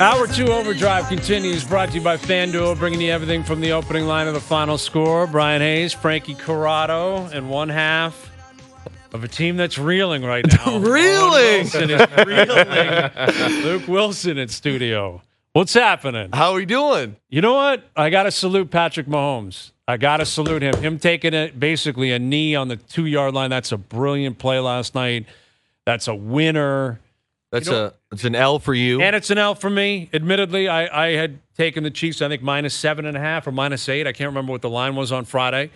Hour 2 Overdrive continues, brought to you by FanDuel, bringing you everything from the opening line of the final score. Bryan Hayes, Frankie Corrado, and one half of a team that's reeling right now. Reeling! Wilson is reeling. Luke Willson in studio. What's happening? How are we doing? You know what? I got to salute Patrick Mahomes. I got to salute him. Him taking it, basically a knee on the 2-yard line. That's a brilliant play last night. That's a winner. It's an L for you. And it's an L for me. Admittedly, I had taken the Chiefs, I think, -7.5 or -8. I can't remember what the line was on Friday.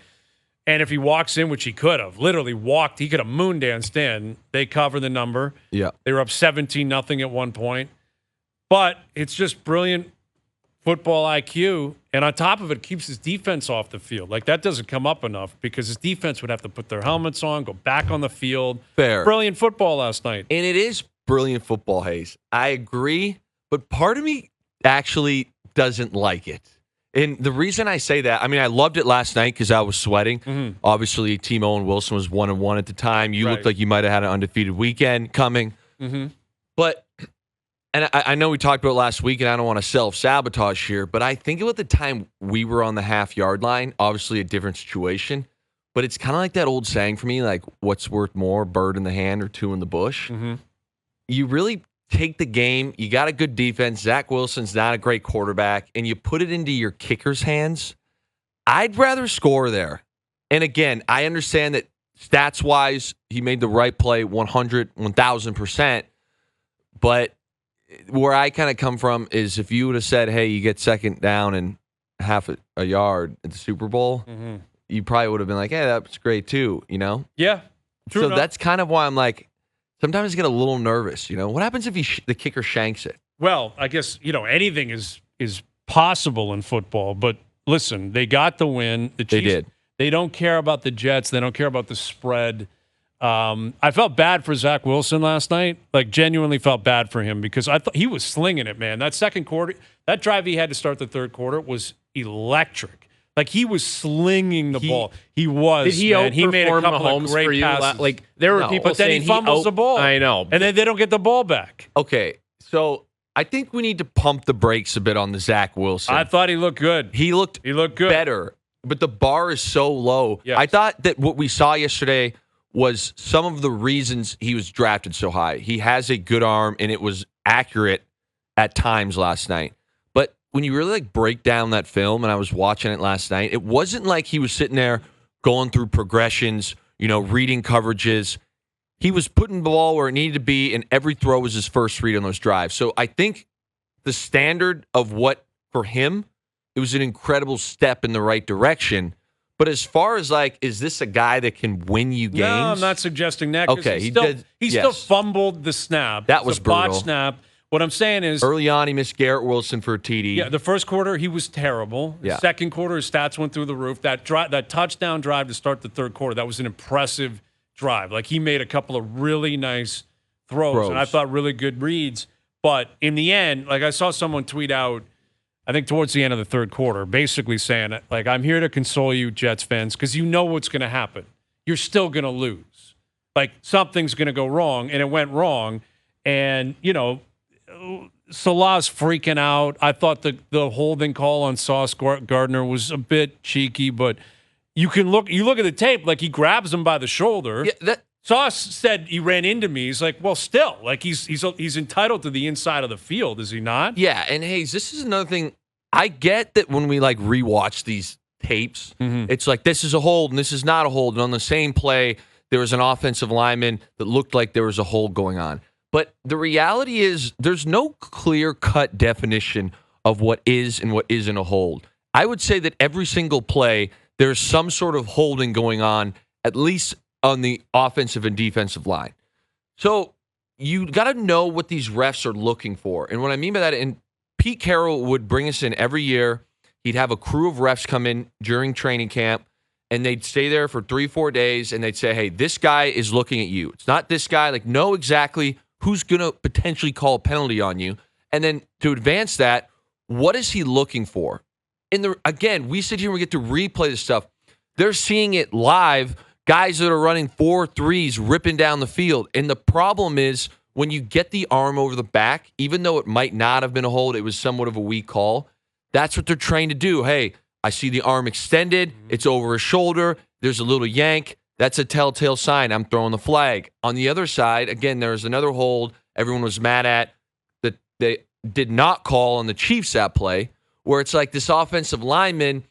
And if he walks in, which he could have, literally walked, he could have moondanced in. They cover the number. Yeah. They were up 17-0 at one point. But it's just brilliant football IQ. And on top of it, keeps his defense off the field. Like, that doesn't come up enough because his defense would have to put their helmets on, go back on the field. Fair. Brilliant football last night. And it is brilliant football, Hayes. I agree, but part of me actually doesn't like it. And the reason I say that, I mean, I loved it last night because I was sweating. Mm-hmm. Obviously, Timo and Wilson was 1-1 at the time. You looked like you might have had an undefeated weekend coming. Mm-hmm. But, and I know we talked about it last week, and I don't want to self-sabotage here, but I think about the time we were on the half-yard line, obviously a different situation. But it's kind of like that old saying for me, like, what's worth more, bird in the hand or two in the bush? Mm-hmm. You really take the game. You got a good defense. Zach Wilson's not a great quarterback, and you put it into your kicker's hands. I'd rather score there. And again, I understand that stats-wise, he made the right play 1,000%. But where I kind of come from is if you would have said, hey, you get second down and half a yard at the Super Bowl, you probably would have been like, hey, that's great too, you know? Yeah. True so enough. that's kind of why I'm like, sometimes I get a little nervous, you know? What happens if the kicker shanks it? Well, I guess, anything is possible in football. But listen, they got the win. The Chiefs, They did. They don't care about the Jets. They don't care about the spread. I felt bad for Zach Wilson last night. Like, genuinely felt bad for him because I thought he was slinging it, man. That second quarter, that drive he had to start the third quarter was electric. Like, he was slinging the ball. He was. Did he man. He made a outperform couple Mahomes of great for you? passes. Like, there were people but then saying he fumbles the ball. I know. And then they don't get the ball back. Okay, so I think we need to pump the brakes a bit on the Zach Wilson. I thought he looked good. He looked good. better, but the bar is so low. Yes. I thought that what we saw yesterday was some of the reasons he was drafted so high. He has a good arm, and it was accurate at times last night. But when you really break down that film, and I was watching it last night, it wasn't like he was sitting there going through progressions, reading coverages. He was putting the ball where it needed to be, and every throw was his first read on those drives. So I think the standard of what, for him, it was an incredible step in the right direction. But as far as, is this a guy that can win you games? No, I'm not suggesting that. Okay, he still fumbled the snap. That was a botched brutal. snap. What I'm saying is, early on, he missed Garrett Wilson for a TD. yeah, the first quarter he was terrible. The second quarter, his stats went through the roof. That touchdown drive to start the third quarter, that was an impressive drive. Like, he made a couple of really nice throws. And I thought really good reads. But in the end, I saw someone tweet out, I think towards the end of the third quarter, basically saying, I'm here to console you, Jets fans, because you know what's going to happen. You're still going to lose. Something's going to go wrong, and it went wrong. And, Salah's freaking out. I thought the holding call on Sauce Gardner was a bit cheeky, but you look at the tape, he grabs him by the shoulder. Yeah, Sauce said he ran into me. He's like, well, still, he's entitled to the inside of the field, is he not? Yeah, and Hayes, this is another thing. I get that when we rewatch these tapes, it's like this is a hold and this is not a hold. And on the same play, there was an offensive lineman that looked like there was a hold going on. But the reality is there's no clear-cut definition of what is and what isn't a hold. I would say that every single play, there's some sort of holding going on, at least on the offensive and defensive line. So you got to know what these refs are looking for. And what I mean by that, and Pete Carroll would bring us in every year. He'd have a crew of refs come in during training camp, and they'd stay there for 3-4 days, and they'd say, hey, this guy is looking at you. It's not this guy. Know exactly who's going to potentially call a penalty on you. And then to advance that, what is he looking for? Again, we sit here and we get to replay this stuff. They're seeing it live, guys that are running 4.3s ripping down the field. And the problem is when you get the arm over the back, even though it might not have been a hold, it was somewhat of a weak call. That's what they're trained to do. Hey, I see the arm extended. It's over his shoulder. There's a little yank. That's a telltale sign. I'm throwing the flag. On the other side, again, there's another hold everyone was mad at that they did not call on the Chiefs that play, where it's like this offensive lineman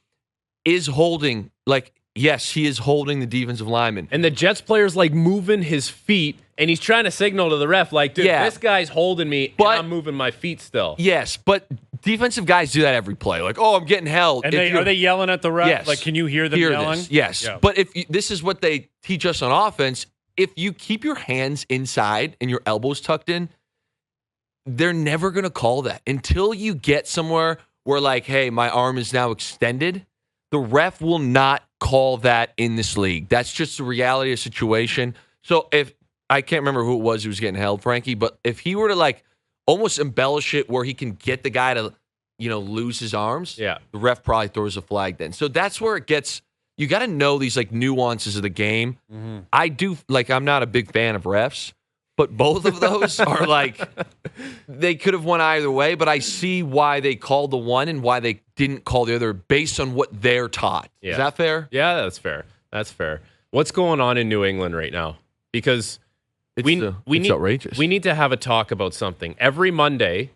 is holding, like, yes, he is holding the defensive lineman. And the Jets player's like moving his feet, and he's trying to signal to the ref, like, dude, this guy's holding me, and I'm moving my feet still. Yes, but defensive guys do that every play. Like, oh, I'm getting held. And are they yelling at the ref? Yes. Like, can you hear them yelling? This. Yes. Yeah. But this is what they teach us on offense. If you keep your hands inside and your elbows tucked in, they're never going to call that. Until you get somewhere where, like, hey, my arm is now extended, the ref will not call that in this league. That's just the reality of the situation. So if I can't remember who it was who was getting held, Frankie, but if he were to like almost embellish it where he can get the guy to, lose his arms, the ref probably throws a flag then. So that's where it gets, you got to know these like nuances of the game. Mm-hmm. I do, like, I'm not a big fan of refs, but both of those are like, they could have won either way, but I see why they called the one and why they didn't call the other based on what they're taught. Yeah. Is that fair? Yeah, that's fair. That's fair. What's going on in New England right now? Because it's outrageous. We need to have a talk about something. Every Monday,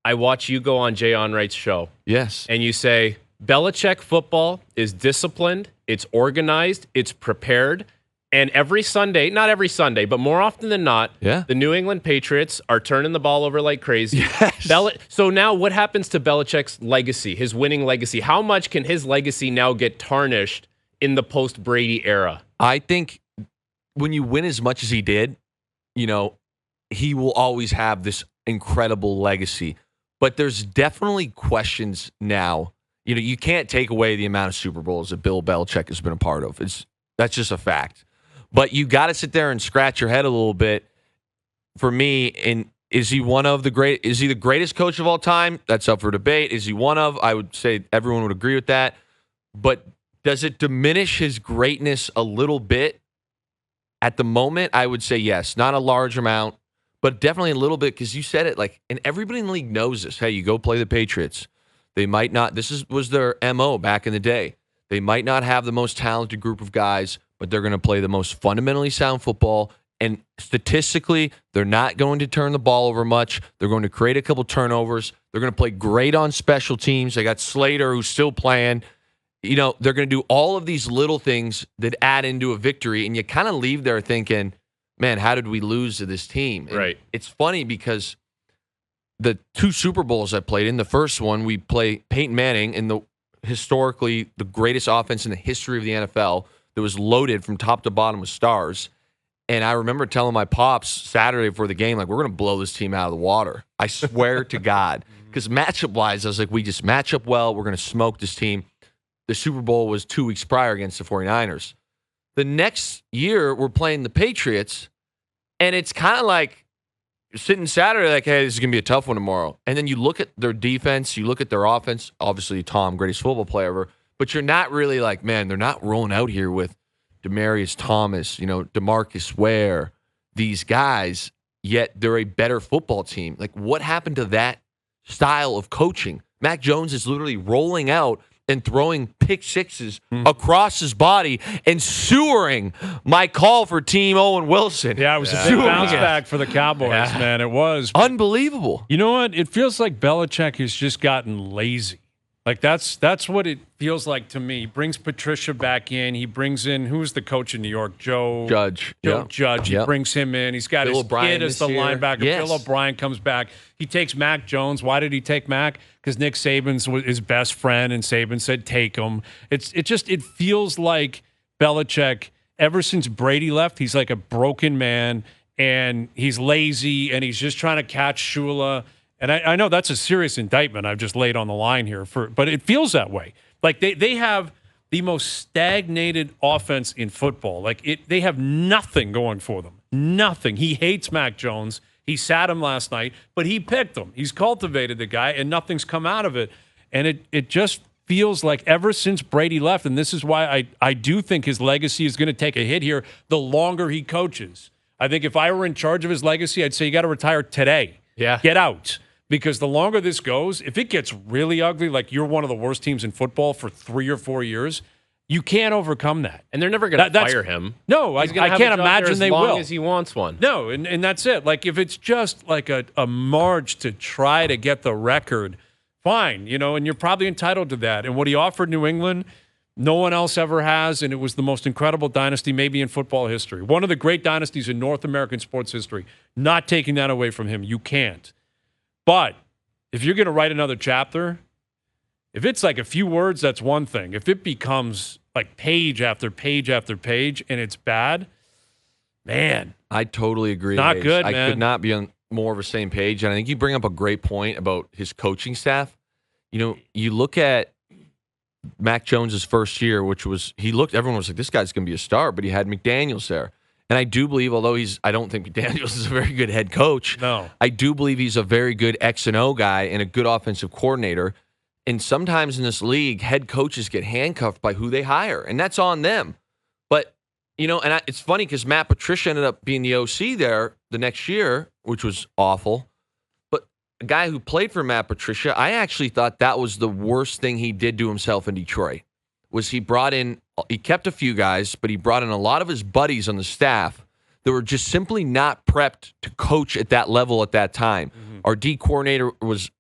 I watch you go on Jay Onright's show. Yes. And you say, Belichick football is disciplined, it's organized, it's prepared. And every Sunday, not every Sunday, but more often than not, the New England Patriots are turning the ball over like crazy. Yes. So now what happens to Belichick's legacy, his winning legacy? How much can his legacy now get tarnished in the post-Brady era? I think when you win as much as he did, he will always have this incredible legacy. But there's definitely questions now. You can't take away the amount of Super Bowls that Bill Belichick has been a part of. That's just a fact. But you got to sit there and scratch your head a little bit. For me, and is he the greatest coach of all time? That's up for debate. Is he one of? I would say everyone would agree with that. But does it diminish his greatness a little bit? At the moment, I would say yes. Not a large amount, but definitely a little bit, because you said it, like, and everybody in the league knows this. Hey, you go play the Patriots. They might not, was their MO back in the day. They might not have the most talented group of guys, but they're going to play the most fundamentally sound football. And statistically, they're not going to turn the ball over much. They're going to create a couple turnovers. They're going to play great on special teams. They got Slater, who's still playing. They're going to do all of these little things that add into a victory. And you kind of leave there thinking, man, how did we lose to this team? And right. It's funny because the 2 Super Bowls I played in, the first one, we play Peyton Manning in historically the greatest offense in the history of the NFL that was loaded from top to bottom with stars. And I remember telling my pops Saturday before the game, like, we're going to blow this team out of the water. I swear to God. Because matchup-wise, I was like, we just match up well. We're going to smoke this team. The Super Bowl was 2 weeks prior against the 49ers. The next year, we're playing the Patriots, and it's kind of like you're sitting Saturday like, hey, this is going to be a tough one tomorrow. And then you look at their defense, you look at their offense, obviously Tom, greatest football player ever, but you're not really like, man, they're not rolling out here with Demaryius Thomas, DeMarcus Ware, these guys, yet they're a better football team. Like, what happened to that style of coaching? Mac Jones is literally rolling out and throwing pick sixes across his body and sewering my call for Team Owen Wilson. Yeah, it was a big bounce back for the Cowboys, man. It was. Unbelievable. You know what? It feels like Belichick has just gotten lazy. Like, that's what it feels like to me. He brings Patricia back in. He brings in, who's the coach in New York? Judge. Judge. He brings him in. He's got his kid as the linebacker. Yes. Bill O'Brien comes back. He takes Mac Jones. Why did he take Mac? Because Nick Saban's his best friend, and Saban said, take him. It feels like Belichick, ever since Brady left, he's like a broken man, and he's lazy, and he's just trying to catch Shula. And I know that's a serious indictment I've just laid on the line here, but it feels that way. Like they have the most stagnated offense in football. Like they have nothing going for them. Nothing. He hates Mac Jones. He sat him last night, but he picked him. He's cultivated the guy, and nothing's come out of it. And it just feels like ever since Brady left, and this is why I do think his legacy is going to take a hit here the longer he coaches. I think if I were in charge of his legacy, I'd say you got to retire today. Yeah. Get out. Because the longer this goes, if it gets really ugly, like you're one of the worst teams in football for 3 or 4 years, you can't overcome that. And they're never going to fire him. No, I can't imagine they will. As long as he wants one. No, and that's it. Like if it's just like a march to try to get the record, fine, and you're probably entitled to that. And what he offered New England, no one else ever has, and it was the most incredible dynasty maybe in football history. One of the great dynasties in North American sports history. Not taking that away from him. You can't. But if you're going to write another chapter, if it's like a few words, that's one thing. If it becomes like page after page after page and it's bad, man. I totally agree. Not good, man. I could not be on more of the same page. And I think you bring up a great point about his coaching staff. You look at Mac Jones' first year, everyone was like, this guy's going to be a star, but he had McDaniels there. And I do believe, although I don't think McDaniels is a very good head coach. No. I do believe he's a very good X and O guy and a good offensive coordinator. And sometimes in this league, head coaches get handcuffed by who they hire, and that's on them. But, it's funny because Matt Patricia ended up being the OC there the next year, which was awful. But a guy who played for Matt Patricia, I actually thought that was the worst thing he did to himself in Detroit, was he kept a few guys, but he brought in a lot of his buddies on the staff that were just simply not prepped to coach at that level at that time. Mm-hmm. Our D coordinator was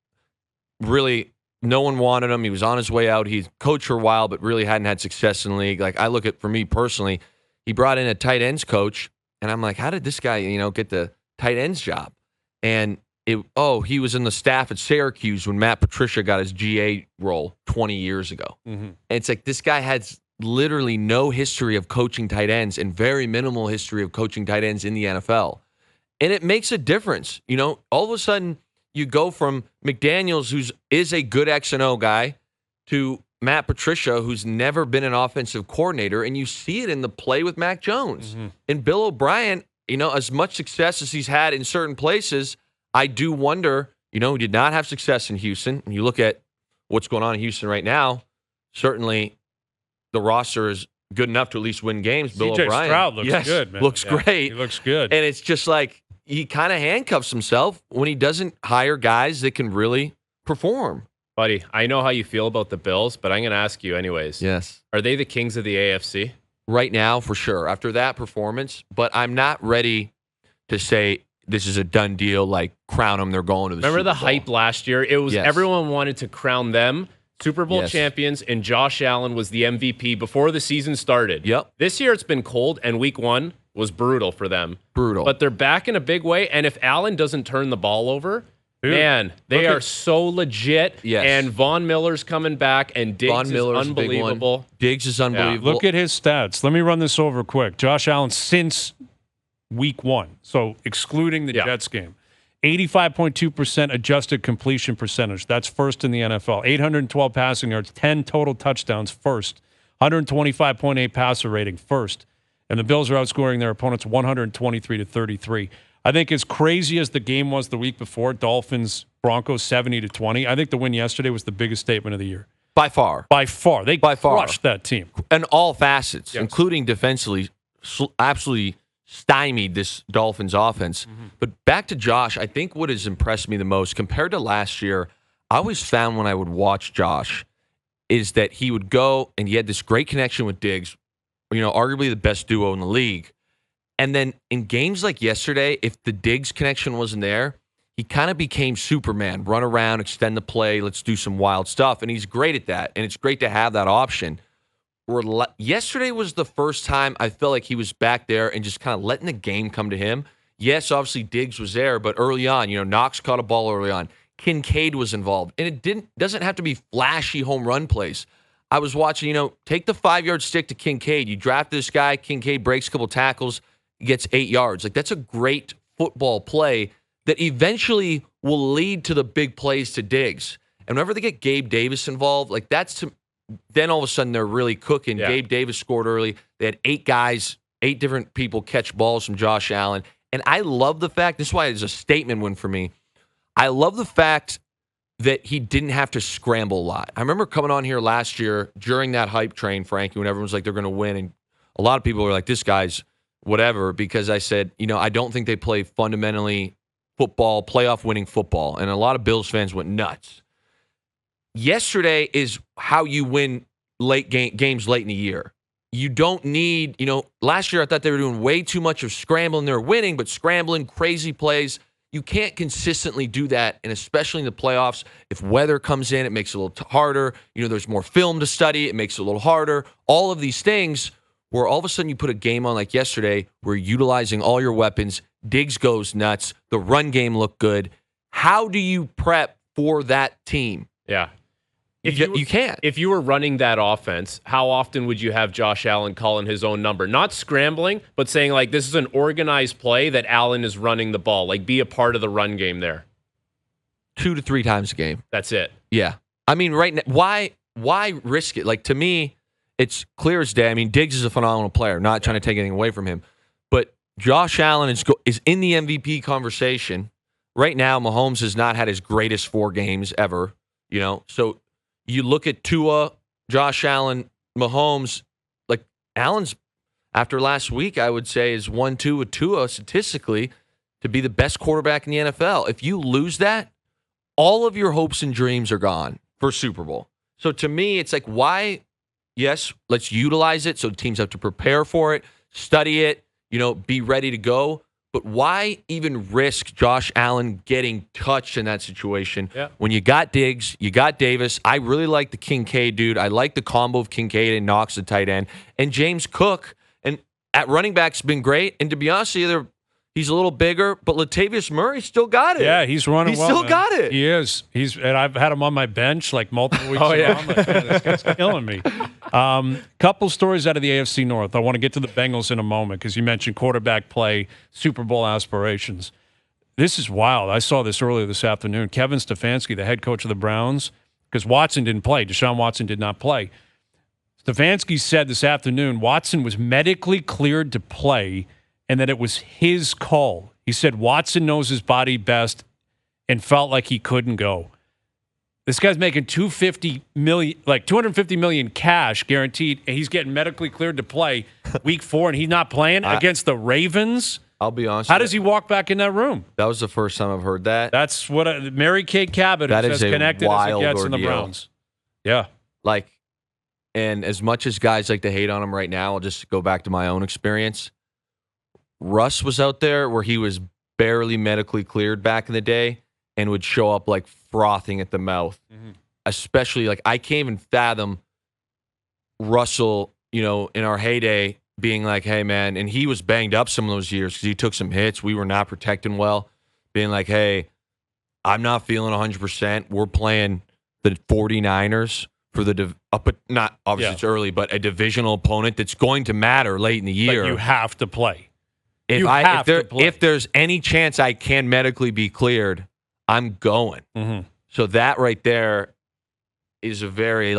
really... No one wanted him. He was on his way out. He coached for a while, but really hadn't had success in the league. Like I look at, for me personally, he brought in a tight ends coach, and I'm like, how did this guy, get the tight ends job? And he was in the staff at Syracuse when Matt Patricia got his GA role 20 years ago. Mm-hmm. And it's like this guy has literally no history of coaching tight ends and very minimal history of coaching tight ends in the NFL. And it makes a difference. All of a sudden, you go from McDaniels, who is a good X and O guy, to Matt Patricia, who's never been an offensive coordinator, and you see it in the play with Mac Jones. Mm-hmm. And Bill O'Brien, as much success as he's had in certain places, I do wonder, he did not have success in Houston. And you look at what's going on in Houston right now, certainly the roster is good enough to at least win games. Bill O'Brien. Stroud looks good, man. Looks great. He looks good. And it's just like, he kind of handcuffs himself when he doesn't hire guys that can really perform. Buddy, I know how you feel about the Bills, but I'm going to ask you anyways. Yes. Are they the kings of the AFC? Right now, for sure. After that performance, but I'm not ready to say this is a done deal, like crown them, they're going to the Super Bowl. Remember the hype last year? It was everyone wanted to crown them Super Bowl champions, and Josh Allen was the MVP before the season started. Yep. This year it's been cold, and week one was brutal for them. Brutal. But they're back in a big way, and if Allen doesn't turn the ball over, man, they are so legit. Yes. And Von Miller's coming back, and Diggs is unbelievable. Diggs is unbelievable. Yeah. Look at his stats. Let me run this over quick. Josh Allen since week one, so excluding the Jets game, 85.2% adjusted completion percentage. That's first in the NFL. 812 passing yards, 10 total touchdowns, first. 125.8 passer rating, first. And the Bills are outscoring their opponents 123-33. I think as crazy as the game was the week before, Dolphins-Broncos 70-20, I think the win yesterday was the biggest statement of the year. By far. They crushed that team. In all facets, including defensively, absolutely stymied this Dolphins offense. Mm-hmm. But back to Josh, I think what has impressed me the most, compared to last year, I always found when I would watch Josh, is that he would go and he had this great connection with Diggs, arguably the best duo in the league. And then in games like yesterday, if the Diggs connection wasn't there, he kind of became Superman, run around, extend the play, let's do some wild stuff. And he's great at that. And it's great to have that option. Yesterday was the first time I felt like he was back there and just kind of letting the game come to him. Yes, obviously Diggs was there, but early on, Knox caught a ball early on. Kincaid was involved. And it doesn't have to be flashy home run plays. I was watching, take the 5-yard stick to Kincaid. You draft this guy, Kincaid breaks a couple tackles, gets 8 yards. Like, that's a great football play that eventually will lead to the big plays to Diggs. And whenever they get Gabe Davis involved, like then all of a sudden they're really cooking. Yeah. Gabe Davis scored early. They had 8 different people catch balls from Josh Allen. And I love the fact, this is why it's a statement win for me. I love the fact that he didn't have to scramble a lot. I remember coming on here last year during that hype train, Frankie, when everyone was like, they're going to win. And a lot of people were like, this guy's whatever, because I said, I don't think they play fundamentally football, playoff winning football. And a lot of Bills fans went nuts. Yesterday is how you win games late in the year. You don't need, last year I thought they were doing way too much of scrambling. They were winning, but scrambling, crazy plays. You can't consistently do that, and especially in the playoffs. If weather comes in, it makes it a little harder. There's more film to study. It makes it a little harder. All of these things where all of a sudden you put a game on like yesterday where you're utilizing all your weapons. Diggs goes nuts. The run game looked good. How do you prep for that team? Yeah. You can't. If you were running that offense, how often would you have Josh Allen calling his own number? Not scrambling, but saying, like, this is an organized play that Allen is running the ball. Like, be a part of the run game there. 2 to 3 times a game. That's it. Yeah. I mean, right now, why risk it? Like, to me, it's clear as day. I mean, Diggs is a phenomenal player. Not trying to take anything away from him. But Josh Allen is in the MVP conversation. Right now, Mahomes has not had his greatest 4 games ever. So you look at Tua, Josh Allen, Mahomes, like Allen's, after last week, I would say is 1-2 with Tua statistically to be the best quarterback in the NFL. If you lose that, all of your hopes and dreams are gone for Super Bowl. So to me, it's like, why? Yes, let's utilize it so teams have to prepare for it, study it, be ready to go. But why even risk Josh Allen getting touched in that situation when you got Diggs, you got Davis? I really like the Kincaid dude. I like the combo of Kincaid and Knox, the tight end, and James Cook. And at running back's been great. And to be honest with you, he's a little bigger, but Latavius Murray still got it. Yeah, he's running well. He still got it. He is. And I've had him on my bench like multiple weeks ago. I'm like, man, this guy's killing me. Couple stories out of the AFC North. I want to get to the Bengals in a moment because you mentioned quarterback play, Super Bowl aspirations. This is wild. I saw this earlier this afternoon. Kevin Stefanski, the head coach of the Browns, because Watson didn't play. Deshaun Watson did not play. Stefanski said this afternoon Watson was medically cleared to play and that it was his call. He said Watson knows his body best and felt like he couldn't go. This guy's making $250 million cash guaranteed, and he's getting medically cleared to play week 4, and he's not playing against the Ravens. I'll be honest. How does he walk back in that room? That was the first time I've heard that. That's what Mary Kate Cabot is as connected as it gets in the Browns. Yeah. And as much as guys like to hate on him right now, I'll just go back to my own experience. Russ was out there where he was barely medically cleared back in the day and would show up like frothing at the mouth. Mm-hmm. Especially I can't even fathom Russell, in our heyday being like, hey, man, and he was banged up some of those years because he took some hits. We were not protecting well. Being like, hey, I'm not feeling 100%. We're playing the 49ers for not obviously it's early, but a divisional opponent that's going to matter late in the year. But you have to play. If there's any chance I can medically be cleared, I'm going. Mm-hmm. So that right there is a very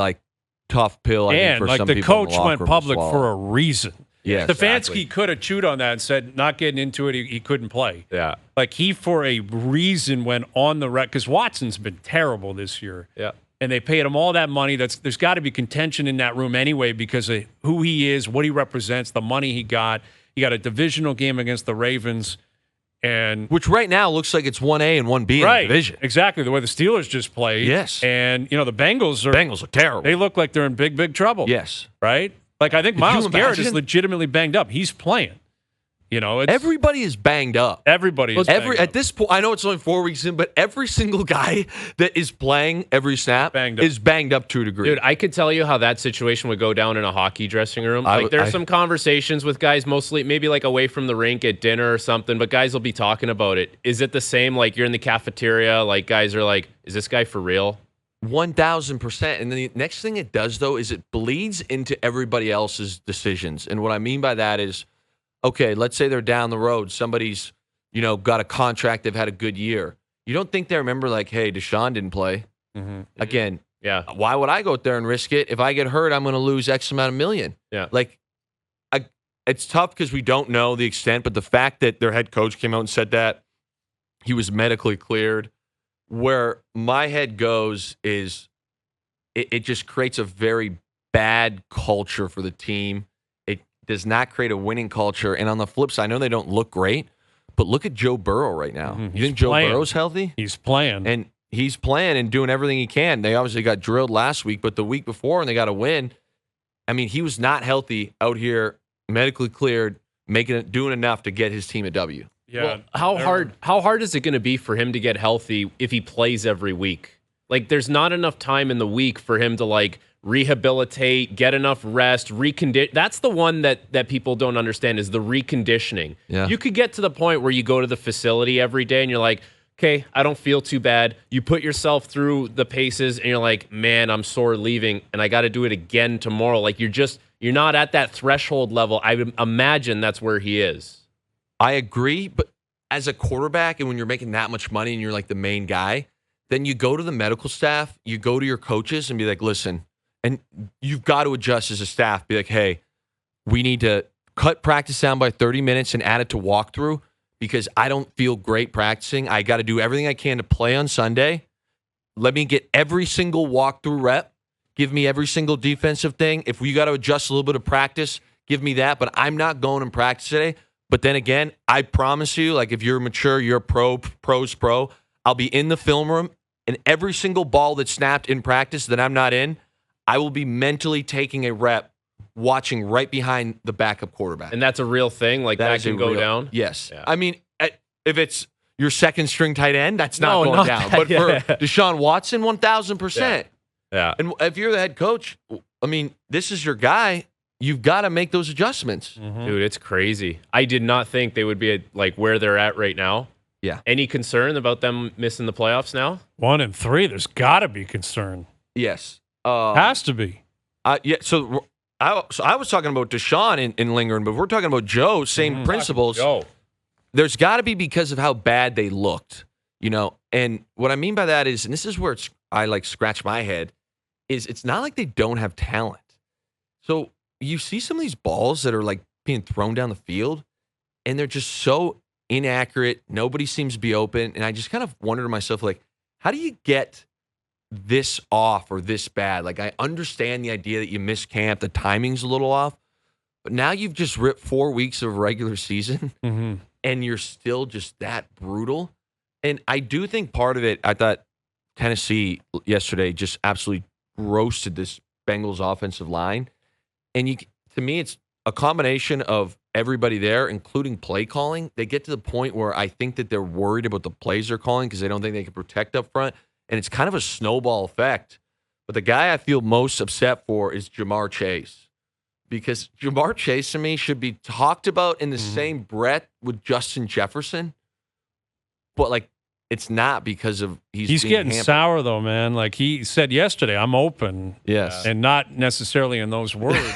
tough pill. I think, for some the people coach went public for a reason. Yeah, Stefanski could have chewed on that and said, not getting into it, he couldn't play. Yeah, he for a reason went on the record because Watson's been terrible this year. Yeah. And they paid him all that money. There's got to be contention in that room anyway because of who he is, what he represents, the money he got. He got a divisional game against the Ravens, which right now looks like it's 1A and 1B in the division. Exactly, the way the Steelers just played. Yes. And, the Bengals look terrible. They look like they're in big, big trouble. Yes. Right? I think Myles Garrett is legitimately banged up. He's playing. Everybody is banged up. Everybody is banged up. At this point, I know it's only 4 weeks in, but every single guy that is playing every snap is banged up to a degree. Dude, I could tell you how that situation would go down in a hockey dressing room. There's some conversations with guys, mostly maybe away from the rink at dinner or something, but guys will be talking about it. Is it the same? You're in the cafeteria, guys are like, is this guy for real? 1,000%. And then the next thing it does, though, is it bleeds into everybody else's decisions. And what I mean by that is, okay, let's say they're down the road. Somebody's, got a contract. They've had a good year. You don't think they remember, hey, Deshaun didn't play. Mm-hmm. Again, why would I go out there and risk it? If I get hurt, I'm going to lose X amount of million. Yeah. It's tough because we don't know the extent, but the fact that their head coach came out and said that he was medically cleared, where my head goes is it just creates a very bad culture for the team. does not create a winning culture. And on the flip side, I know they don't look great, but look at Joe Burrow right now. You think Joe Burrow's healthy? He's playing. And he's playing and doing everything he can. They obviously got drilled last week, but the week before, and they got a win. I mean, he was not healthy out here, medically cleared, doing enough to get his team a W. Yeah. Well, how hard is it going to be for him to get healthy if he plays every week? Like, there's not enough time in the week for him to like rehabilitate, get enough rest, recondition. That's the one that people don't understand is the reconditioning. Yeah. You could get to the point where you go to the facility every day and you're like, okay, I don't feel too bad. You put yourself through the paces and you're like, man, I'm sore leaving and I got to do it again tomorrow. Like you're not at that threshold level. I would imagine that's where he is. I agree, but as a quarterback and when you're making that much money and you're like the main guy, then you go to the medical staff, you go to your coaches and be like, listen, and you've got to adjust as a staff. Be like, hey, we need to cut practice down by 30 minutes and add it to walkthrough because I don't feel great practicing. I got to do everything I can to play on Sunday. Let me get every single walkthrough rep. Give me every single defensive thing. If we got to adjust a little bit of practice, give me that. But I'm not going and practice today. But then again, I promise you, like if you're mature, you're a pro's pro. I'll be in the film room and every single ball that's snapped in practice that I'm not in, I will be mentally taking a rep, watching right behind the backup quarterback. And that's a real thing? Like that can go down? Yes. Yeah. I mean, if it's your second string tight end, that's not going down. But for Deshaun Watson, 1,000%. Yeah. And if you're the head coach, I mean, this is your guy. You've got to make those adjustments. Mm-hmm. Dude, it's crazy. I did not think they would be like where they're at right now. Yeah. Any concern about them missing the playoffs now? 1-3. There's got to be concern. Yes. Has to be. Yeah. So I was talking about Deshaun in lingering, but we're talking about Joe. Same principles. Joe. There's got to be because of how bad they looked, And what I mean by that is, and this is where I like scratch my head, is it's not like they don't have talent. So you see some of these balls that are like being thrown down the field, and they're just so inaccurate. Nobody seems to be open, and I just kind of wonder to myself, like, how do you get this off or this bad? Like, I understand the idea that you miss camp, the timing's a little off, but now you've just ripped 4 weeks of regular season, and you're still just that brutal. And I do think part of it, I thought Tennessee yesterday just absolutely roasted this Bengals offensive line. And to me, it's a combination of everybody there, including play calling. They get to the point where I think that they're worried about the plays they're calling because they don't think they can protect up front. And it's kind of a snowball effect. But the guy I feel most upset for is Jamar Chase. Because Jamar Chase, to me, should be talked about in the same breath with Justin Jefferson. But, like, it's not because of he's getting hampered. Sour, though, man. Like he said yesterday, I'm open. Yes. And not necessarily in those words,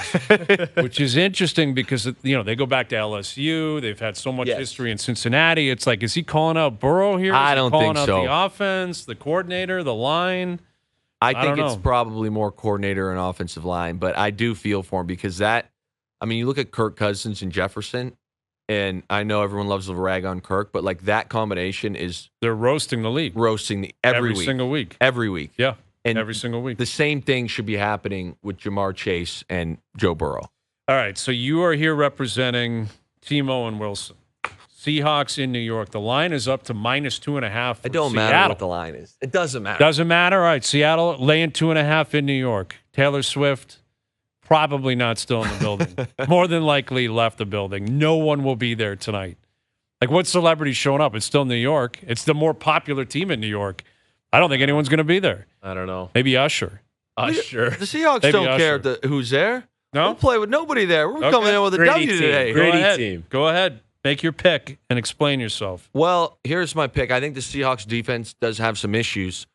which is interesting because, they go back to LSU. They've had so much history in Cincinnati. It's like, is he calling out Burrow here? I don't think so. Calling out the offense, the coordinator, the line? I think it's probably more coordinator and offensive line, but I do feel for him because you look at Kirk Cousins and Jefferson, and I know everyone loves to rag on Kirk, but like that combination is they're roasting the league, every week, single week, every week, yeah, and every single week. The same thing should be happening with Jamar Chase and Joe Burrow. All right, so you are here representing Timo and Wilson. Seahawks in New York. The line is up to -2.5. It don't matter what the line is. It doesn't matter. Doesn't matter. All right, Seattle laying 2.5 in New York. Taylor Swift. Probably not still in the building. More than likely left the building. No one will be there tonight. Like, what celebrity's showing up? It's still New York. It's the more popular team in New York. I don't think anyone's going to be there. I don't know. Maybe Usher. The Seahawks don't care who's there. No? We'll play with nobody there. We're coming in with a W today. Gritty team. Go ahead. Make your pick and explain yourself. Well, here's my pick. I think the Seahawks defense does have some issues.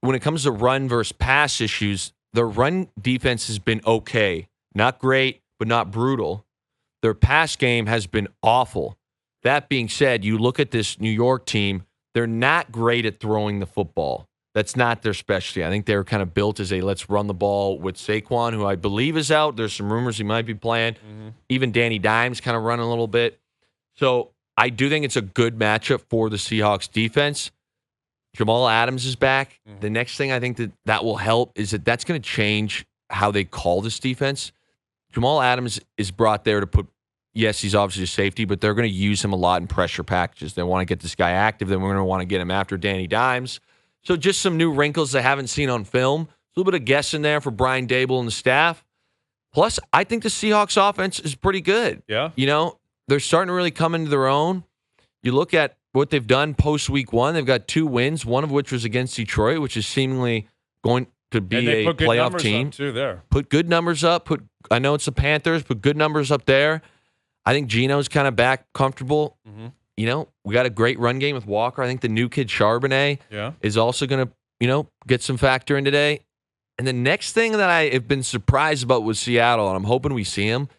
When it comes to run versus pass issues, their run defense has been okay. Not great, but not brutal. Their pass game has been awful. That being said, you look at this New York team, they're not great at throwing the football. That's not their specialty. I think they're kind of built as a let's run the ball with Saquon, who I believe is out. There's some rumors he might be playing. Even Danny Dimes kind of running a little bit. So I do think it's a good matchup for the Seahawks defense. Jamal Adams is back. The next thing I think that will help is that's going to change how they call this defense. Jamal Adams is brought there to put. Yes, he's obviously a safety, but they're going to use him a lot in pressure packages. They want to get this guy active. Then we're going to want to get him after Danny Dimes. So just some new wrinkles they haven't seen on film. A little bit of guessing there for Brian Dable and the staff. Plus, I think the Seahawks offense is pretty good. Yeah. They're starting to really come into their own. You look at what they've done post-week 1. They've got 2 wins, one of which was against Detroit, which is seemingly going to be a playoff team. Too there. Put good numbers up. I know it's the Panthers. Put good numbers up there. I think Geno's kind of back comfortable. Mm-hmm. We got a great run game with Walker. I think the new kid Charbonnet is also going to, get some factor in today. And the next thing that I have been surprised about with Seattle, and I'm hoping we see him,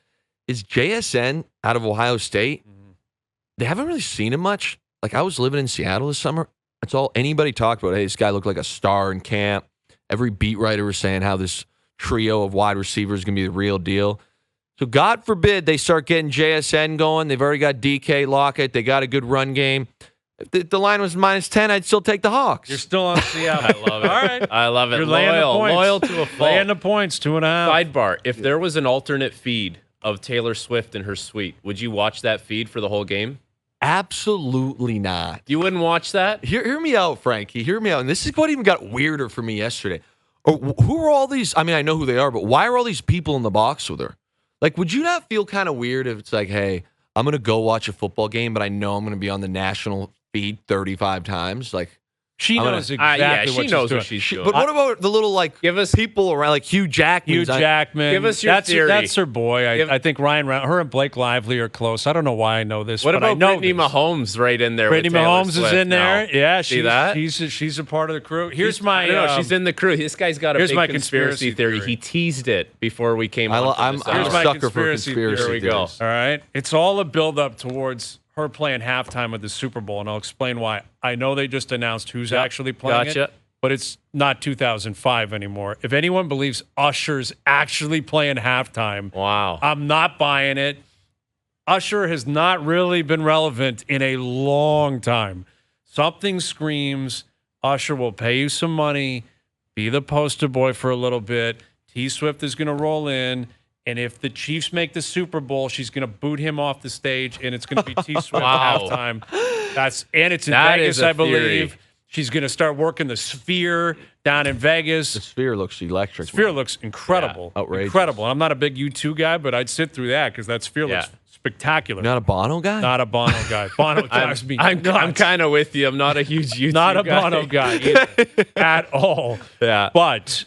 is JSN out of Ohio State. Mm-hmm. They haven't really seen him much. Like, I was living in Seattle this summer. That's all anybody talked about. Hey, this guy looked like a star in camp. Every beat writer was saying how this trio of wide receivers is going to be the real deal. So God forbid they start getting JSN going. They've already got DK Lockett. They got a good run game. If the line was -10, I'd still take the Hawks. You're still on Seattle. I love it. All right. I love it. You're loyal to a fault. Laying the points, 2.5. Sidebar, if there was an alternate feed of Taylor Swift and her suite, would you watch that feed for the whole game? Absolutely not. You wouldn't watch that? Hear me out, Frankie. Hear me out. And this is what even got weirder for me yesterday. Who are all these? I mean, I know who they are, but why are all these people in the box with her? Like, would you not feel kind of weird if it's like, hey, I'm going to go watch a football game, but I know I'm going to be on the national feed 35 times? Like, she knows exactly what she's doing. But what about the little, people around, like Hugh Jackman? Hugh Jackman. Give us your theory. That's her boy. I think her and Blake Lively are close. I don't know why I know this. What but about I know Brittany Mahomes right in there? Brittany Mahomes is in there. Now. Yeah, See that? She's a part of the crew. Here's my. No, she's in the crew. This guy's got a big conspiracy theory. He teased it before we came on. I'm a sucker for conspiracy theories. Here we go. All right. It's all a build-up towards her playing halftime of the Super Bowl, and I'll explain why. I know they just announced who's actually playing it, but it's not 2005 anymore. If anyone believes Usher's actually playing halftime, wow, I'm not buying it. Usher has not really been relevant in a long time. Something screams Usher will pay you some money, be the poster boy for a little bit. T Swift is going to roll in. And if the Chiefs make the Super Bowl, she's going to boot him off the stage, and it's going to be T Swift halftime. It's in Vegas, I believe. She's going to start working the Sphere down in Vegas. The Sphere looks electric. The Sphere looks incredible. Yeah, outrageous. Incredible. And I'm not a big U2 guy, but I'd sit through that because that Sphere looks spectacular. You're not a Bono guy? Not a Bono guy. Bono drives me nuts. I'm kind of with you. I'm not a huge U2 not a guy. Bono guy either, at all. Yeah. But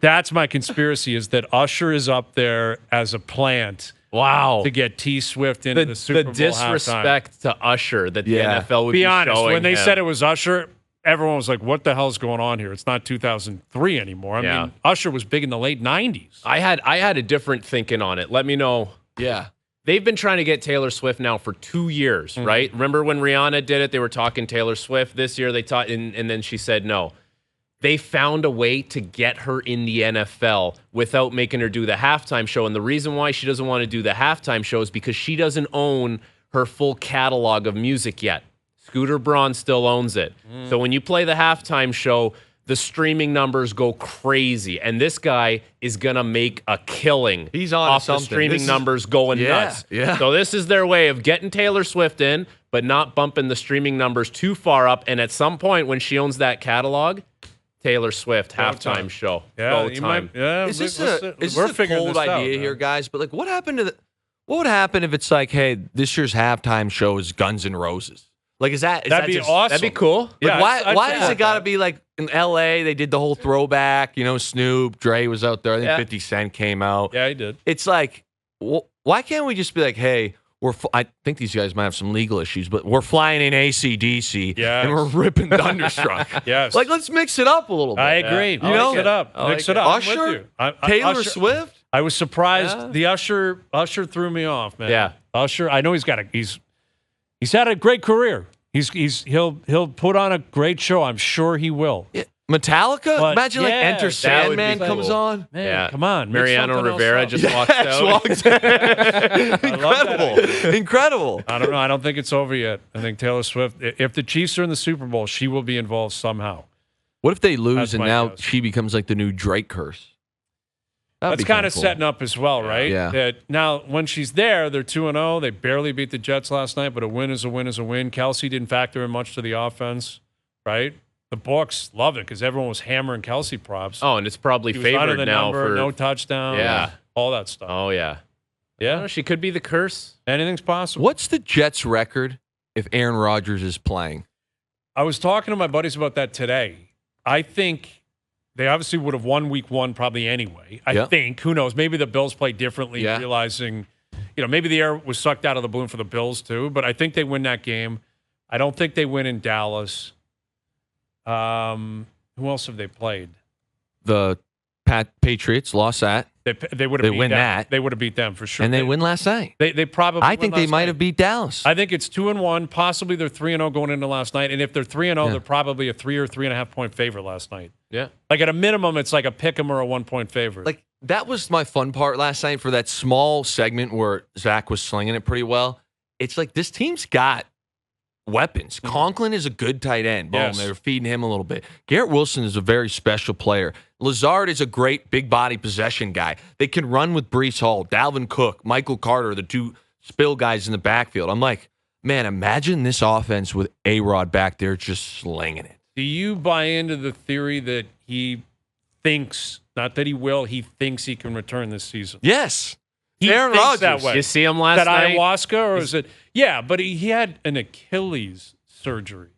that's my conspiracy, is that Usher is up there as a plant. Wow. To get T Swift into the Super Bowl The disrespect halftime. to Usher that the NFL would be honest, showing when they him. said it was Usher, everyone was like, what the hell's going on here? It's not 2003 anymore. I mean, Usher was big in the late 90s. I had a different thinking on it. Let me know. Yeah. They've been trying to get Taylor Swift now for 2 years, right? Remember when Rihanna did it? They were talking Taylor Swift this year. They taught, and then she said no. They found a way to get her in the NFL without making her do the halftime show. And the reason why she doesn't want to do the halftime show is because she doesn't own her full catalog of music yet. Scooter Braun still owns it. So when you play the halftime show, the streaming numbers go crazy. And this guy is going to make a killing off the streaming numbers going nuts. Yeah. So this is their way of getting Taylor Swift in, but not bumping the streaming numbers too far up. And at some point when she owns that catalog, Taylor Swift halftime show. Yeah, Go time. Is this a cold idea here, guys? But like, what would happen if it's like, hey, this year's halftime show is Guns N' Roses? Like, that'd be awesome. That'd be cool. Like, why does it got to be like in L.A.? They did the whole throwback. Snoop, Dre was out there. I think 50 Cent came out. Yeah, he did. It's like, why can't we just be like, hey, I think these guys might have some legal issues, but we're flying in AC/DC and we're ripping Thunderstruck. Yes. Like, let's mix it up a little bit. I agree. Mix it up. Mix it up. Usher, Taylor Swift. I was surprised. Yeah. The Usher threw me off, man. Yeah. Usher, I know he's had a great career. He'll put on a great show. I'm sure he will. Yeah. Metallica? But, Imagine Enter Sandman comes on. Man, come on. Mariano Rivera just walks out. Incredible. I don't know. I don't think it's over yet. I think Taylor Swift, if the Chiefs are in the Super Bowl, she will be involved somehow. What if they lose and now she becomes like the new Drake curse? That's kind of setting up as well, right? Yeah. That now, when she's there, they're 2-0. They barely beat the Jets last night, but a win is a win is a win. Kelsey didn't factor in much to the offense, right? The books love it because everyone was hammering Kelsey props. Oh, and it's probably favored now for no touchdown. All that stuff. Oh, yeah. Yeah. She could be the curse. Anything's possible. What's the Jets' record if Aaron Rodgers is playing? I was talking to my buddies about that today. I think they obviously would have won week 1 probably anyway. I think. Who knows? Maybe the Bills play differently, realizing, maybe the air was sucked out of the balloon for the Bills too. But I think they win that game. I don't think they win in Dallas. Who else have they played? The Patriots lost that. They would have win that. They would have beat them for sure. And they win last night. They probably. I think they might have beat Dallas. I think it's 2-1. Possibly they're 3-0 going into last night. And if they're 3-0, they're probably a 3 or 3.5 point favorite last night. Yeah. Like at a minimum, it's like a pick 'em or a 1 point favorite. Like that was my fun part last night for that small segment where Zach was slinging it pretty well. It's like this team's got weapons. Conklin is a good tight end. Boom, they were feeding him a little bit. Garrett Wilson is a very special player. Lazard is a great big body possession guy. They can run with Breece Hall, Dalvin Cook, Michael Carter, the two spill guys in the backfield. I'm like, man, imagine this offense with A-Rod back there just slinging it. Do you buy into the theory that he thinks, not that he will, he thinks he can return this season? Yes. Aaron Rodgers. That way. You see him last night? Ayahuasca, or is it? Yeah, but he had an Achilles surgery.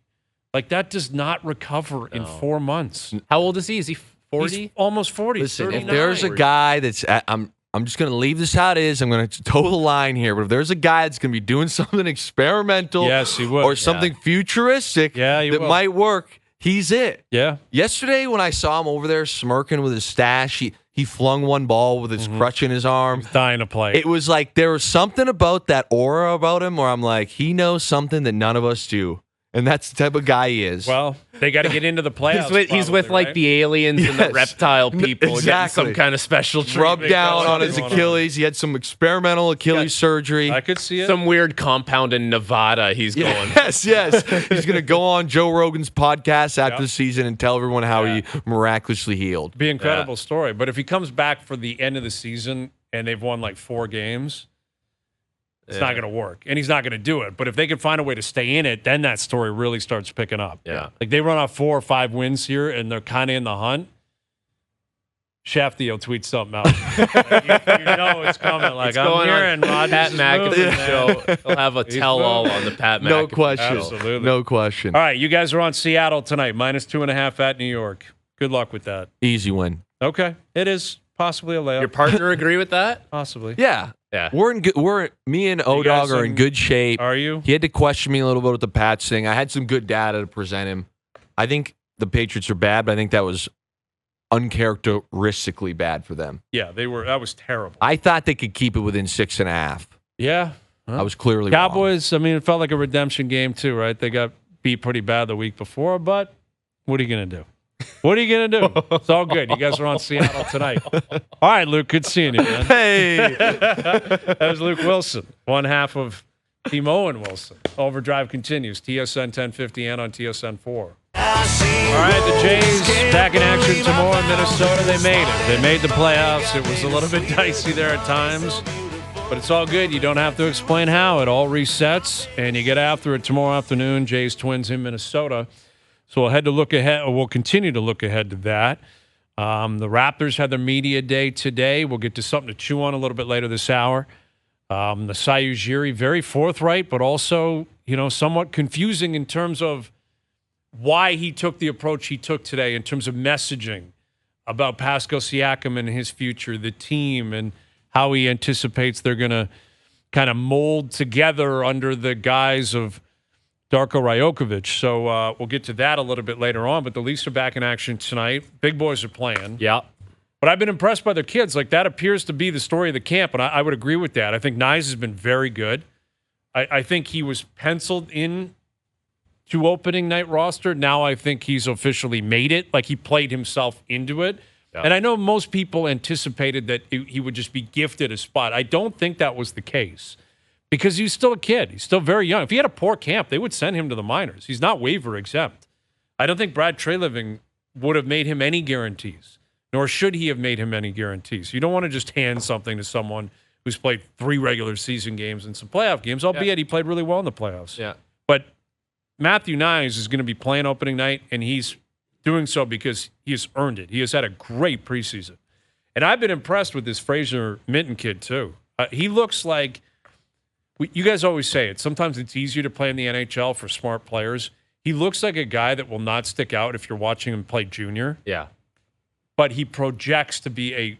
Like, that does not recover in 4 months. How old is he? Is he 40? He's almost 40. Listen, 39. if there's a guy that's I'm just going to leave this how it is. I'm going to toe the line here. But if there's a guy that's going to be doing something experimental he would. or something futuristic that might work, he's it. Yeah. Yesterday when I saw him over there smirking with his stash, he flung one ball with his crutch in his arm. He's dying to play. It was like there was something about that aura about him where I'm like, he knows something that none of us do. And that's the type of guy he is. Well, they got to get into the playoffs. He's with like the aliens and the reptile people. Exactly. Some kind of special treatment. Rubbed down on his Achilles. He had some experimental Achilles surgery. I could see it. Some weird compound in Nevada he's going. Yes. He's going to go on Joe Rogan's podcast after the season and tell everyone how he miraculously healed. Be an incredible story. But if he comes back for the end of the season and they've won like 4 games, it's not going to work, and he's not going to do it. But if they can find a way to stay in it, then that story really starts picking up. Yeah. Like they run off 4 or 5 wins here, and they're kind of in the hunt. Shafty will tweet something out. you know it's coming. Like, I'm hearing Rodgers Pat McAfee show. He'll have a tell-all on the Pat McAfee No question. Absolutely. No question. All right, you guys are on Seattle tonight, -2.5 at New York. Good luck with that. Easy win. Okay. It is possibly a layup. Your partner agree with that? Possibly. Yeah. Yeah. Me and O-Dog are in good shape. Are you? He had to question me a little bit with the Pats thing. I had some good data to present him. I think the Patriots are bad, but I think that was uncharacteristically bad for them. Yeah, they were. That was terrible. I thought they could keep it within 6.5. Yeah. I was clearly Cowboys, wrong. I mean, it felt like a redemption game too, right? They got beat pretty bad the week before, but what are you going to do? What are you going to do? It's all good. You guys are on Seattle tonight. All right, Luke, good seeing you, man. Hey. That was Luke Willson, one half of Team Owen Wilson. OverDrive continues, TSN 1050 and on TSN 4. All right, the Jays back in action tomorrow in Minnesota. They made it. They made the playoffs. It was a little bit dicey there at times, but it's all good. You don't have to explain how. It all resets, and you get after it tomorrow afternoon. Jays Twins in Minnesota. So we'll continue to look ahead to that. The Raptors had their media day today. We'll get to something to chew on a little bit later this hour. The Masai Ujiri, very forthright, but also, somewhat confusing in terms of why he took the approach he took today in terms of messaging about Pascal Siakam and his future, the team, and how he anticipates they're going to kind of mold together under the guise of Darko Rajokovic. So we'll get to that a little bit later on, but the Leafs are back in action tonight. Big boys are playing. Yeah. But I've been impressed by their kids. Like, that appears to be the story of the camp, and I would agree with that. I think Nyes has been very good. I think he was penciled in to opening night roster. Now I think he's officially made it. Like, he played himself into it. Yeah. And I know most people anticipated that he would just be gifted a spot. I don't think that was the case. Because he's still a kid. He's still very young. If he had a poor camp, they would send him to the minors. He's not waiver exempt. I don't think Brad Treliving would have made him any guarantees nor should he have made him any guarantees. You don't want to just hand something to someone who's played 3 regular season games and some playoff games, albeit he played really well in the playoffs. Yeah. But Matthew Nyes is going to be playing opening night, and he's doing so because he has earned it. He has had a great preseason. And I've been impressed with this Fraser Minton kid, too. He looks like you guys always say it. Sometimes it's easier to play in the NHL for smart players. He looks like a guy that will not stick out if you're watching him play junior. Yeah. But he projects to be a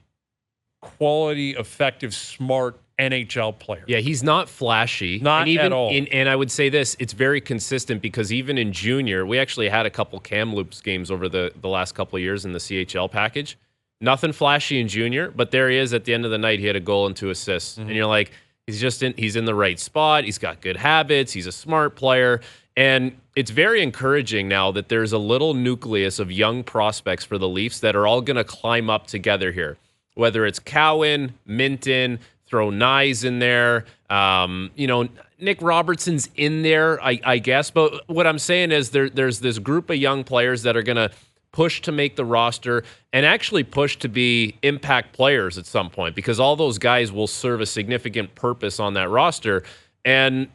quality, effective, smart NHL player. Yeah, he's not flashy. Not at all. And I would say this, it's very consistent because even in junior, we actually had a couple Kamloops games over the last couple of years in the CHL package. Nothing flashy in junior, but there he is at the end of the night. He had a goal and 2 assists. Mm-hmm. And you're like, he's in the right spot. He's got good habits. He's a smart player. And it's very encouraging now that there's a little nucleus of young prospects for the Leafs that are all going to climb up together here. Whether it's Cowan, Minton, throw Nyes in there. Nick Robertson's in there, I guess. But what I'm saying is there's this group of young players that are going to push to make the roster and actually push to be impact players at some point because all those guys will serve a significant purpose on that roster. And,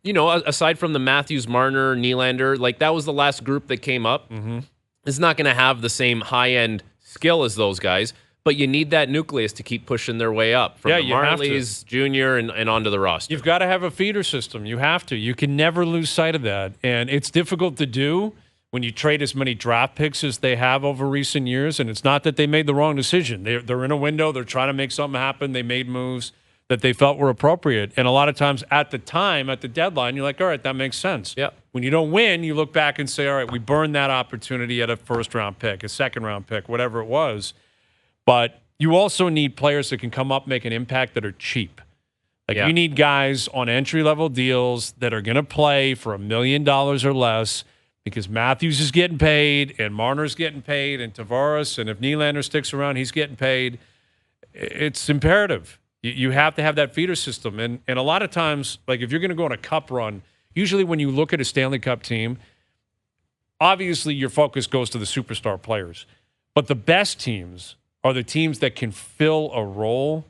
aside from the Matthews, Marner, Nylander, like that was the last group that came up. Mm-hmm. It's not going to have the same high-end skill as those guys, but you need that nucleus to keep pushing their way up from the Marleys, junior, and onto the roster. You've got to have a feeder system. You have to. You can never lose sight of that. And it's difficult to do when you trade as many draft picks as they have over recent years. And it's not that they made the wrong decision. They're in a window. They're trying to make something happen. They made moves that they felt were appropriate. And a lot of times at the deadline, you're like, all right, that makes sense. Yeah. When you don't win, you look back and say, all right, we burned that opportunity at a first-round pick, a second-round pick, whatever it was. But you also need players that can come up, make an impact that are cheap. You need guys on entry-level deals that are going to play for $1 million or less because Matthews is getting paid and Marner's getting paid and Tavares, and if Nylander sticks around, he's getting paid. It's imperative. You have to have that feeder system. And a lot of times, like if you're going to go on a cup run, usually when you look at a Stanley Cup team, obviously your focus goes to the superstar players. But the best teams are the teams that can fill a role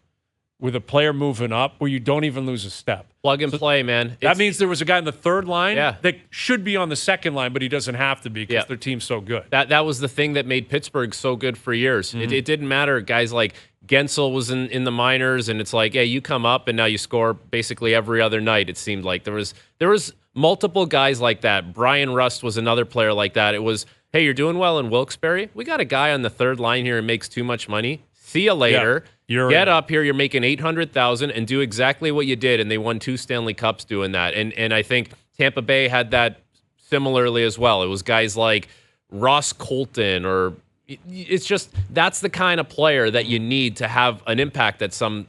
with a player moving up where you don't even lose a step. Plug and play, man. That means there was a guy in the third line that should be on the second line, but he doesn't have to be because their team's so good. That was the thing that made Pittsburgh so good for years. Mm-hmm. It didn't matter. Guys like Gensel was in the minors, and it's like, hey, you come up and now you score basically every other night. It seemed like there was multiple guys like that. Bryan Rust was another player like that. It was, hey, you're doing well in Wilkes-Barre. We got a guy on the third line here and makes too much money. See you later. Get up here. You're making $800,000 and do exactly what you did. And they won 2 Stanley Cups doing that. And I think Tampa Bay had that similarly as well. It was guys like Ross Colton, or it's just that's the kind of player that you need to have an impact at some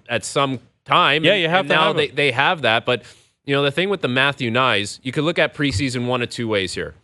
time. Yeah, you have to. Now they have that. But the thing with the Matthew Nyes, you could look at preseason one of 2 ways here.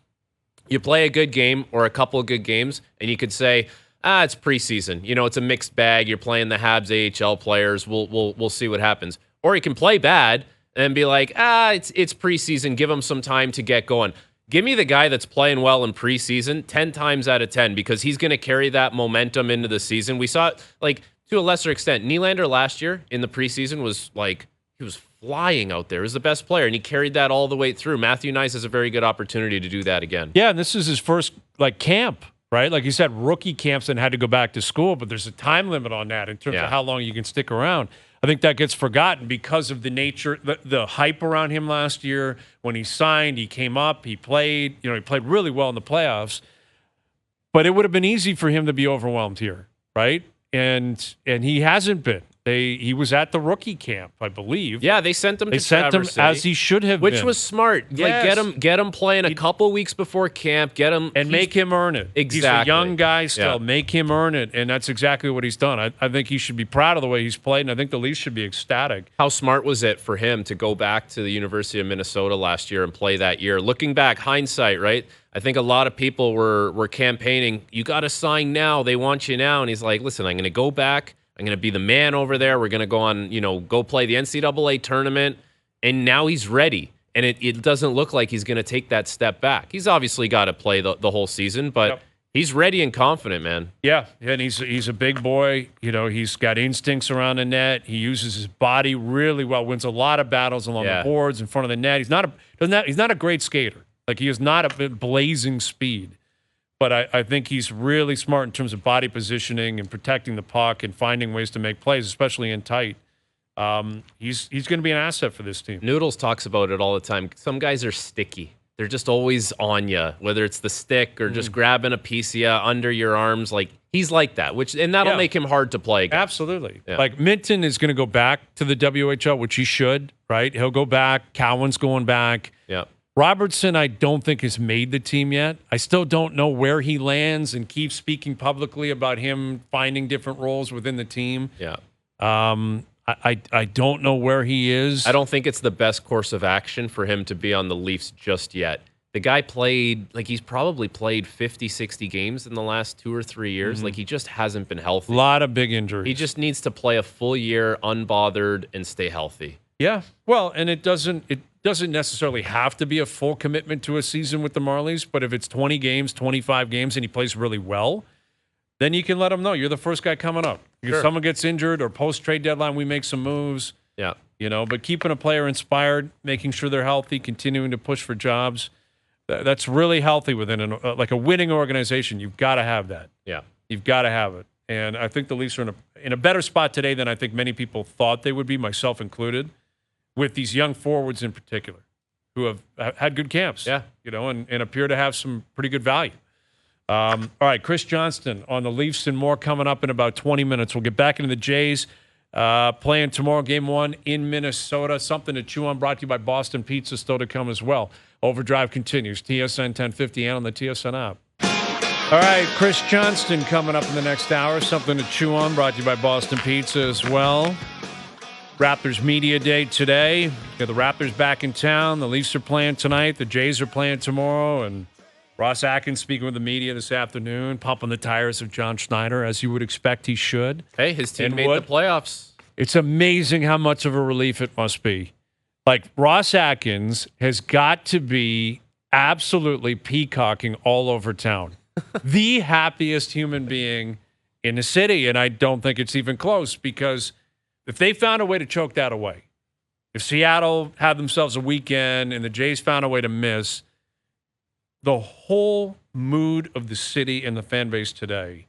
You play a good game or a couple of good games, and you could say, it's preseason. It's a mixed bag. You're playing the Habs AHL players. We'll see what happens. Or you can play bad and be like, it's preseason. Give them some time to get going. Give me the guy that's playing well in preseason 10 times out of 10 because he's going to carry that momentum into the season. We saw it, to a lesser extent. Nylander last year in the preseason was he was flying out there. He was the best player, and he carried that all the way through. Matthew Nyes has a very good opportunity to do that again. Yeah, and this is his first camp. Right? Like you said, rookie camps and had to go back to school, but there's a time limit on that in terms of how long you can stick around. I think that gets forgotten because of the nature, the hype around him last year. When he signed, he came up, he played, he played really well in the playoffs. But it would have been easy for him to be overwhelmed here, right? And he hasn't been. He was at the rookie camp, I believe. Yeah, they sent him to Traverse City, as he should have been. Which was smart. Yes. Get him playing a couple weeks before camp. Make him earn it. Exactly. He's a young guy still. Yeah. Make him earn it, and that's exactly what he's done. I think he should be proud of the way he's played, and I think the Leafs should be ecstatic. How smart was it for him to go back to the University of Minnesota last year and play that year? Looking back, hindsight, right? I think a lot of people were campaigning, you got to sign now. They want you now. And he's like, listen, I'm going to go back. I'm going to be the man over there. We're going to go on, go play the NCAA tournament. And now he's ready. And it doesn't look like he's going to take that step back. He's obviously got to play the whole season, but He's ready and confident, man. Yeah, and he's a big boy. He's got instincts around the net. He uses his body really well. Wins a lot of battles along the boards in front of the net. He's not a great skater. Like, he is not a blazing speed. But I think he's really smart in terms of body positioning and protecting the puck and finding ways to make plays, especially in tight. He's going to be an asset for this team. Noodles talks about it all the time. Some guys are sticky. They're just always on you, whether it's the stick or just grabbing a piece of you under your arms. Like, he's like that, and that'll make him hard to play against. Absolutely. Yeah. Like, Minton is going to go back to the WHL, which he should, right? He'll go back. Cowan's going back. Yeah. Robertson, I don't think has made the team yet. I still don't know where he lands, and keeps speaking publicly about him finding different roles within the team. Yeah. I don't know where he is. I don't think it's the best course of action for him to be on the Leafs just yet. The guy he's probably played 50, 60 games in the last 2 or 3 years. Mm-hmm. Like, he just hasn't been healthy. A lot of big injuries. He just needs to play a full year unbothered and stay healthy. Yeah. Well, and it doesn't necessarily have to be a full commitment to a season with the Marlies, but if it's 20 games, 25 games, and he plays really well, then you can let him know you're the first guy coming up. If someone gets injured or post-trade deadline, we make some moves. Yeah. But keeping a player inspired, making sure they're healthy, continuing to push for jobs, that's really healthy within a winning organization. You've got to have that. Yeah. You've got to have it. And I think the Leafs are in a better spot today than I think many people thought they would be, myself included, with these young forwards in particular who have had good camps. Yeah. And appear to have some pretty good value. All right, Chris Johnston on the Leafs and more coming up in about 20 minutes. We'll get back into the Jays playing tomorrow, Game 1 in Minnesota. Something to chew on, brought to you by Boston Pizza, still to come as well. Overdrive continues, TSN 1050 and on the TSN app. All right, Chris Johnston coming up in the next hour. Something to chew on, brought to you by Boston Pizza as well. Raptors Media Day today. Got the Raptors back in town. The Leafs are playing tonight. The Jays are playing tomorrow, and Ross Atkins speaking with the media this afternoon, pumping the tires of John Schneider, as you would expect he should. Hey, his team made the playoffs. It's amazing how much of a relief it must be. Like, Ross Atkins has got to be absolutely peacocking all over town. The happiest human being in the city, and I don't think it's even close, because if they found a way to choke that away, if Seattle had themselves a weekend and the Jays found a way to miss, the whole mood of the city and the fan base today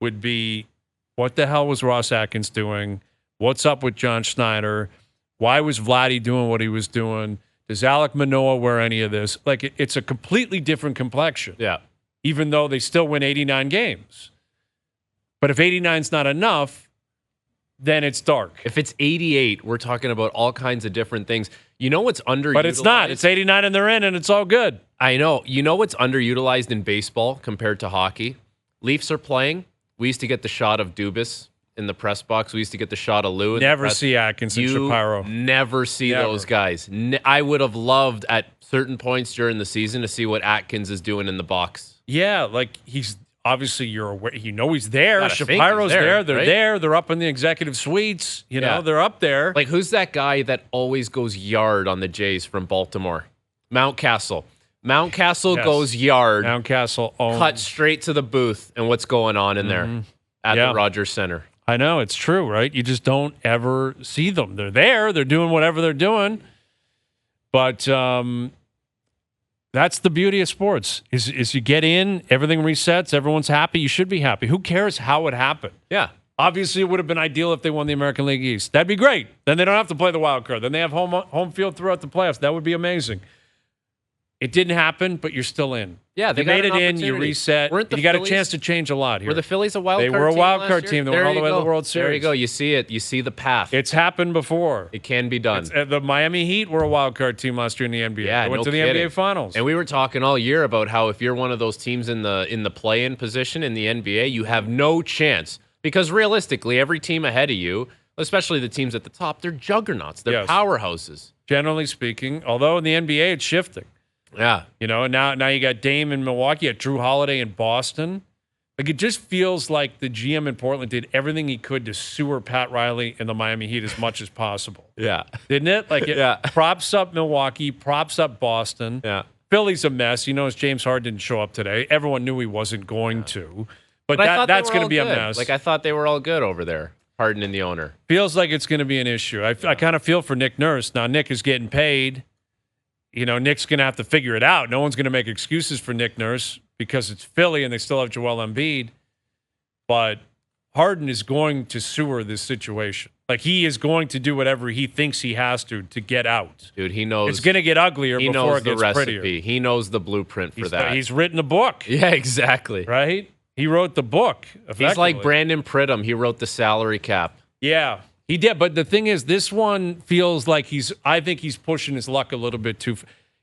would be, what the hell was Ross Atkins doing? What's up with John Schneider? Why was Vladdy doing what he was doing? Does Alec Manoah wear any of this? Like, it's a completely different complexion. Yeah. Even though they still win 89 games. But if 89's not enough, then it's dark. If it's 88, we're talking about all kinds of different things. You know what's underutilized? But it's not. It's 89 and they're in, and it's all good. I know. You know what's underutilized in baseball compared to hockey? Leafs are playing. We used to get the shot of Dubas in the press box. We used to get the shot of Lou. Never see Atkins and Shapiro. Never see those guys. I would have loved at certain points during the season to see what Atkins is doing in the box. Yeah, like, he's obviously, you're aware, he's there. Shapiro's there. They're right? there. They're up in the executive suites. They're up there. Like, who's that guy that always goes yard on the Jays from Baltimore? Mountcastle. Mountcastle goes yard. Mountcastle owns. Cut straight to the booth and what's going on in there at the Rodgers Center. I know, it's true, right? You just don't ever see them. They're there. They're doing whatever they're doing. But that's the beauty of sports, is you get in, everything resets, everyone's happy. You should be happy. Who cares how it happened? Yeah. Obviously, it would have been ideal if they won the American League East. That'd be great. Then they don't have to play the wild card. Then they have home field throughout the playoffs. That would be amazing. It didn't happen, but you're still in. Yeah, they made it in, you reset. You got a chance to change a lot here. Were the Phillies a wild card team? They were a wild card team. They went all the way to the World Series. There you go. You see it. You see the path. It's happened before. It can be done. The Miami Heat were a wild card team last year in the NBA. Yeah, they went to the NBA Finals. And we were talking all year about how if you're one of those teams in the play-in position in the NBA, you have no chance. Because realistically, every team ahead of you, especially the teams at the top, they're juggernauts. They're powerhouses. Generally speaking, although in the NBA it's shifting. Yeah. And now you got Dame in Milwaukee, you got Drew Holiday in Boston. Like, it just feels like the GM in Portland did everything he could to sewer Pat Riley and the Miami Heat as much as possible. Yeah. Didn't it? Like, props up Milwaukee, props up Boston. Yeah. Philly's a mess. He knows James Harden didn't show up today. Everyone knew he wasn't going to. But that's going to be a mess. Like, I thought they were all good over there, Harden and the owner. Feels like it's going to be an issue. I kind of feel for Nick Nurse. Now, Nick is getting paid. Nick's going to have to figure it out. No one's going to make excuses for Nick Nurse because it's Philly and they still have Joel Embiid. But Harden is going to sewer this situation. Like, he is going to do whatever he thinks he has to get out. Dude, he knows. It's going to get uglier before it gets prettier. He knows the blueprint for that. He's written a book. Yeah, exactly. Right? He wrote the book. He's like Brandon Pridham. He wrote the salary cap. Yeah, he did. But the thing is, this one feels like I think he's pushing his luck a little bit too.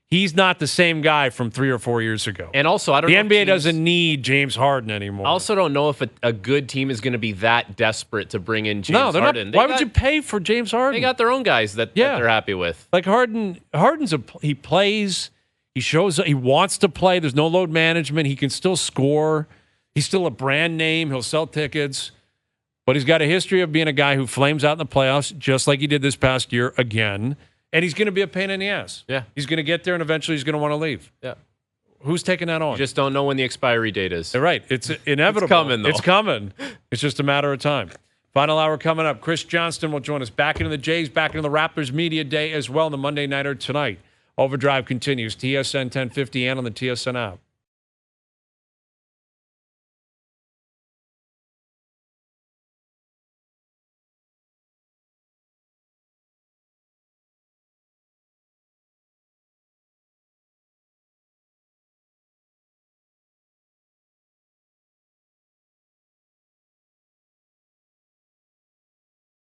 He's not the same guy from 3 or 4 years ago. And also, I don't know. The NBA doesn't need James Harden anymore. I also don't know if a good team is going to be that desperate to bring in James Harden. Why would you pay for James Harden? They got their own guys that they're happy with. Like Harden's he plays. He shows he wants to play. There's no load management. He can still score. He's still a brand name. He'll sell tickets. But he's got a history of being a guy who flames out in the playoffs, just like he did this past year again. And he's going to be a pain in the ass. Yeah. He's going to get there, and eventually he's going to want to leave. Yeah. Who's taking that on? You just don't know when the expiry date is. They're right. It's inevitable. It's coming, though. It's coming. It's just a matter of time. Final hour coming up. Chris Johnston will join us back into the Jays, back into the Raptors Media Day as well, the Monday Nighter tonight. OverDrive continues. TSN 1050 and on the TSN app.